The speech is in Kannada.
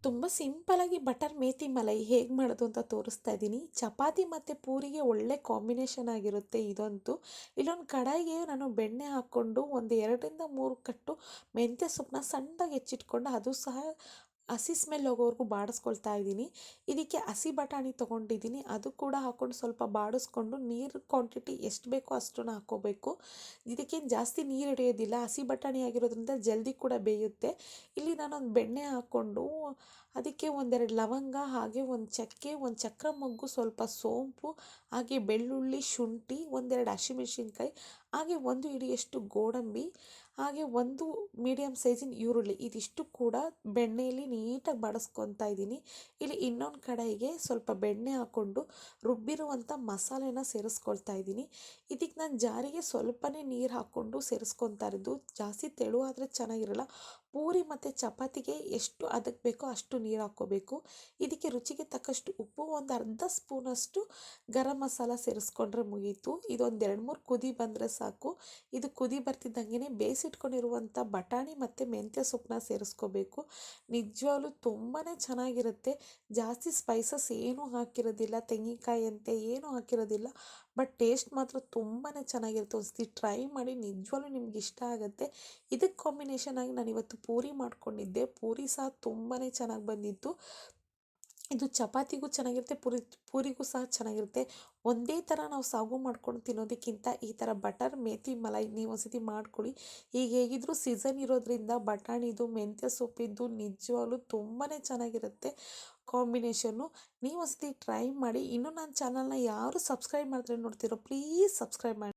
ತುಂಬ ಸಿಂಪಲಾಗಿ ಬಟರ್ ಮೇಥಿ ಮಲೈ ಹೇಗೆ ಮಾಡೋದು ಅಂತ ತೋರಿಸ್ತಾ ಇದ್ದೀನಿ. ಚಪಾತಿ ಮತ್ತು ಪೂರಿಗೆ ಒಳ್ಳೆ ಕಾಂಬಿನೇಷನ್ ಆಗಿರುತ್ತೆ ಇದಂತೂ. ಇಲ್ಲೊಂದು ಕಡಾಯಿಗೆ ನಾನು ಬೆಣ್ಣೆ ಹಾಕ್ಕೊಂಡು ಒಂದು 2ರಿಂದ 3 ಕಟ್ಟು ಮೆಂತ್ಯ ಸೊಪ್ಪನ್ನ ಸಣ್ಣದಾಗಿ ಹೆಚ್ಚಿಟ್ಕೊಂಡು ಅದು ಸಹ ಹಸಿ ಸ್ಮೆಲ್ ಹೋಗೋವರೆಗೂ ಬಾಡಿಸ್ಕೊಳ್ತಾ ಇದ್ದೀನಿ. ಇದಕ್ಕೆ ಹಸಿ ಬಟಾಣಿ ತೊಗೊಂಡಿದ್ದೀನಿ, ಅದು ಕೂಡ ಹಾಕ್ಕೊಂಡು ಸ್ವಲ್ಪ ಬಾಡಿಸ್ಕೊಂಡು ನೀರು ಕ್ವಾಂಟಿಟಿ ಎಷ್ಟು ಬೇಕೋ ಅಷ್ಟನ್ನು ಹಾಕ್ಕೋಬೇಕು. ಇದಕ್ಕೇನು ಜಾಸ್ತಿ ನೀರು ಹಿಡಿಯೋದಿಲ್ಲ, ಹಸಿ ಬಟಾಣಿ ಆಗಿರೋದ್ರಿಂದ ಜಲ್ದಿ ಕೂಡ ಬೇಯುತ್ತೆ. ಇಲ್ಲಿ ನಾನೊಂದು ಬೆಣ್ಣೆ ಹಾಕ್ಕೊಂಡು ಅದಕ್ಕೆ ಒಂದೆರಡು ಲವಂಗ, ಹಾಗೆ ಒಂದು ಚಕ್ಕೆ, ಒಂದು ಚಕ್ರ ಮೊಗ್ಗು, ಸ್ವಲ್ಪ ಸೋಂಪು, ಹಾಗೆ ಬೆಳ್ಳುಳ್ಳಿ, ಶುಂಠಿ, ಒಂದೆರಡು ಹಸಿಮೆಣಸಿನ್ಕಾಯಿ, ಹಾಗೆ ಒಂದು ಹಿಡಿಯಷ್ಟು ಗೋಡಂಬಿ, ಹಾಗೆ ಒಂದು ಮೀಡಿಯಮ್ ಸೈಜಿನ ಈರುಳ್ಳಿ, ಇದಿಷ್ಟು ಕೂಡ ಬೆಣ್ಣೆಯಲ್ಲಿ ನೀಟಾಗಿ ಬಾಡಿಸ್ಕೊತಾ ಇದ್ದೀನಿ. ಇಲ್ಲಿ ಇನ್ನೊಂದು ಕಡಾಯಿಗೆ ಸ್ವಲ್ಪ ಬೆಣ್ಣೆ ಹಾಕ್ಕೊಂಡು ರುಬ್ಬಿರುವಂಥ ಮಸಾಲೆನ ಸೇರಿಸ್ಕೊಳ್ತಾ ಇದ್ದೀನಿ. ಇದಕ್ಕೆ ನಾನು ಜಾರಿಗೆ ಸ್ವಲ್ಪನೇ ನೀರು ಹಾಕ್ಕೊಂಡು ಸೇರಿಸ್ಕೊತಾ ಇರೋದು, ಜಾಸ್ತಿ ತೆಳುವಾದರೆ ಚೆನ್ನಾಗಿರಲ್ಲ. ಪೂರಿ ಮತ್ತು ಚಪಾತಿಗೆ ಎಷ್ಟು ಅದಕ್ಕೆ ಬೇಕೋ ಅಷ್ಟು ನೀರು ಹಾಕ್ಕೋಬೇಕು. ಇದಕ್ಕೆ ರುಚಿಗೆ ತಕ್ಕಷ್ಟು ಉಪ್ಪು, ಒಂದು ಅರ್ಧ ಸ್ಪೂನಷ್ಟು ಗರಂ ಮಸಾಲ ಸೇರಿಸ್ಕೊಂಡ್ರೆ ಮುಗೀತು. ಇದೊಂದು 2-3 ಕುದಿ ಬಂದರೆ ಸಾಕು. ಇದು ಕುದಿ ಬರ್ತಿದ್ದಂಗೆ ಬೇಯಿಸಿಟ್ಕೊಂಡಿರುವಂಥ ಬಟಾಣಿ ಮತ್ತು ಮೆಂತ್ಯ ಸೊಪ್ಪನ್ನ ಸೇರಿಸ್ಕೋಬೇಕು. ನಿಜವಾಗ್ಲೂ ತುಂಬಾ ಚೆನ್ನಾಗಿರುತ್ತೆ. ಜಾಸ್ತಿ ಸ್ಪೈಸಸ್ ಏನೂ ಹಾಕಿರೋದಿಲ್ಲ, ತೆಂಗಿನಕಾಯಿ ಅಂತೆ ಏನೂ ಹಾಕಿರೋದಿಲ್ಲ, ಬಟ್ ಟೇಸ್ಟ್ ಮಾತ್ರ ತುಂಬಾ ಚೆನ್ನಾಗಿರುತ್ತೆ. ಒಂದ್ಸತಿ ಟ್ರೈ ಮಾಡಿ, ನಿಜವಾಗ್ಲೂ ನಿಮ್ಗೆ ಇಷ್ಟ ಆಗುತ್ತೆ. ಇದಕ್ಕೆ ಕಾಂಬಿನೇಷನ್ ಆಗಿ ನಾನು ಇವತ್ತು ಪೂರಿ ಮಾಡ್ಕೊಂಡಿದ್ದೆ, ಪೂರಿ ಸಹ ತುಂಬಾ ಚೆನ್ನಾಗಿ ಬಂದಿತ್ತು. ಇದು ಚಪಾತಿಗೂ ಚೆನ್ನಾಗಿರುತ್ತೆ, ಪೂರಿಗೂ ಸಹ ಚೆನ್ನಾಗಿರುತ್ತೆ. ಒಂದೇ ಥರ ನಾವು ಸಾಗು ಮಾಡ್ಕೊಂಡು ತಿನ್ನೋದಕ್ಕಿಂತ ಈ ಥರ ಬಟರ್ ಮೇಥಿ ಮಲೈ ನೀವು ಒಂದ್ಸತಿ ಮಾಡ್ಕೊಳ್ಳಿ. ಈಗ ಹೇಗಿದ್ರೂ ಸೀಸನ್ ಇರೋದ್ರಿಂದ ಬಟಾಣಿದು, ಮೆಂತ್ಯ ಸೊಪ್ಪಿದ್ದು ನಿಜವಾಗ್ಲೂ ತುಂಬಾ ಚೆನ್ನಾಗಿರುತ್ತೆ ಕಾಂಬಿನೇಷನ್ನು. ನೀವು ಒಂದ್ಸತಿ ಟ್ರೈ ಮಾಡಿ. ಇನ್ನೂ ನನ್ನ ಚಾನಲ್ನ ಯಾರು ಸಬ್ಸ್ಕ್ರೈಬ್ ಮಾಡಿದ್ರೆ ನೋಡ್ತಿರೋ ಪ್ಲೀಸ್ ಸಬ್ಸ್ಕ್ರೈಬ್ ಮಾಡಿ.